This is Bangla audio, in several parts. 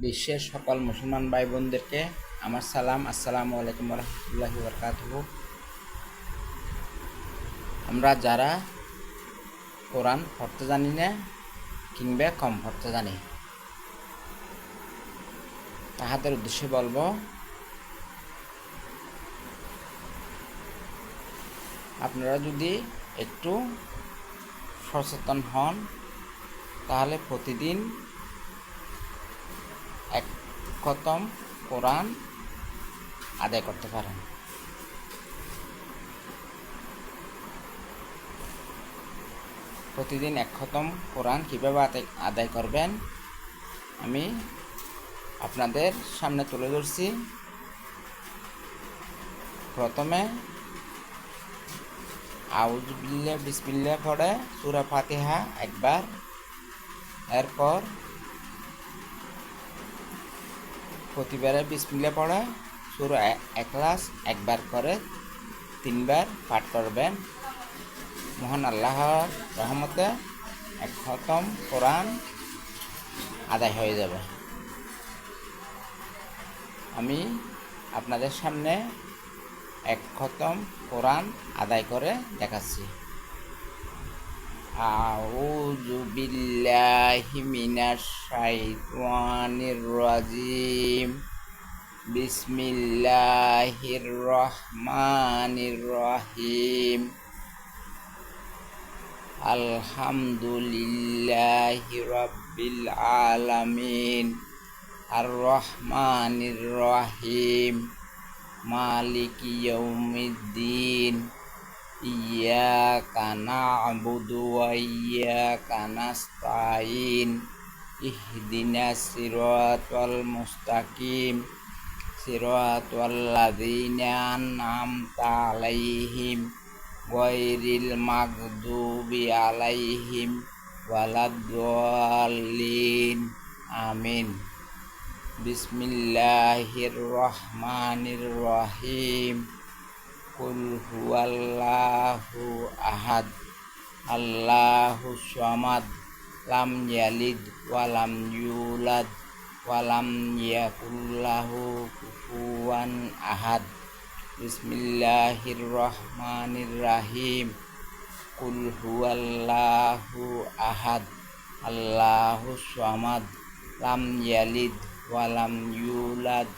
বিশ্বের সকল মুসলমান ভাই বোনদেরকে আমার সালাম, আসসালামু আলাইকুম রহমতুল্লাহি বারাকাতুহু। আমরা যারা কোরআন পড়তে জানি না কিংবা কম পড়তে জানি, তাহাদের উদ্দেশ্যে বলবো, আপনারা যদি একটু সচেতন হন তাহলে প্রতিদিন এক খতম কোরআন আদায় করতে পারেন। প্রতিদিন এক খতম কোরআন কীভাবে আদায় করবেন আমি আপনাদের সামনে তুলে ধরছি। প্রথমে আউযু বিল্লাহ বিসমিল্লাহ পড়ে সূরা ফাতিহা একবার, এরপর প্রতিবারে বিসমিল্লাহ পড়ে সূরা ইখলাস একবার করে 3 বার পাঠ করবেন। মহান আল্লাহর রহমতে এক খতম কোরআন আদায় হয়ে যাবে। আমি আপনাদের সামনে এক খতম কোরআন আদায় করে দেখাচ্ছি। আউযু বিল্লাহি মিনাশ শাইতানির রাজিম। বিসমিল্লাহির রহমানির রহিম। আলহামদুলিল্লাহি রাব্বিল আলামিন। আর রহমানির রহিম। মালিকি ইয়াউমিদ্দিন। ইয়াকা না'বুদু ওয়া ইয়াকা নাস্তাইন। ইহদিনাস সিরাতাল মুস্তাকিম। সিরাতাল লাযিনা আন'আমতা আলাইহিম গায়রিল মাগদুবি আলাইহিম ওয়ালাদ-দাল্লিন। আমিন। বিসমিল্লাহির রহমানির রহিম। কুল হুয়াল্লাহু আহাদ, আল্লাহুস সামাদ, লাম ইয়ালিদ ওয়া লাম ইউলাদ ওয়া লাম ইয়াকুল লাহু কুফুয়ান আহাদ। বিসমিল্লাহির রহমানির রহিম। কুল হুয়াল্লাহু আহাদ, আল্লাহুস সামাদ, লাম ইয়ালিদ ওয়া লাম ইউলাদ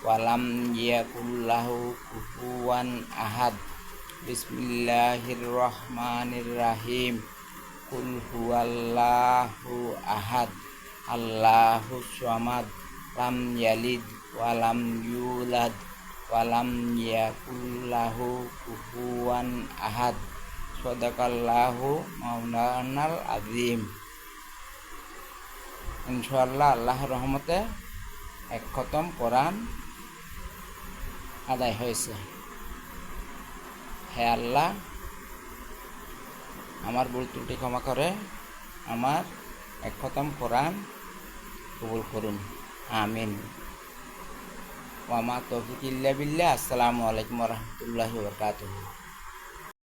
ওয়া লাম ইয়াকুল লাহু কুফুয়ান আহাদ। বিসমিল্লাহির রহমানির রহিম। কুল হুয়াল্লাহু আহাদ, আল্লাহুস সামাদ, লাম ইয়ালিদ ওয়া লাম ইউলাদ ওয়া লাম ইয়াকুল লাহু কুফুয়ান আহাদ। সাদাকাল্লাহু মাওলানাল আযীম। ইনশাআল্লাহ আল্লাহর রহমতে এক খতম কোরআন আদায় হয়েছে। হে আল্লাহ, আমার ভুল ত্রুটি ক্ষমা করে আমার এক খতম কোরআন কবুল করুন। আমিন। ওয়া মা তৌফিক ইল্লা বিল্লাহ। আসসালামু আলাইকুম ওয়া রাহমাতুল্লাহি ওয়া বারাকাতুহু।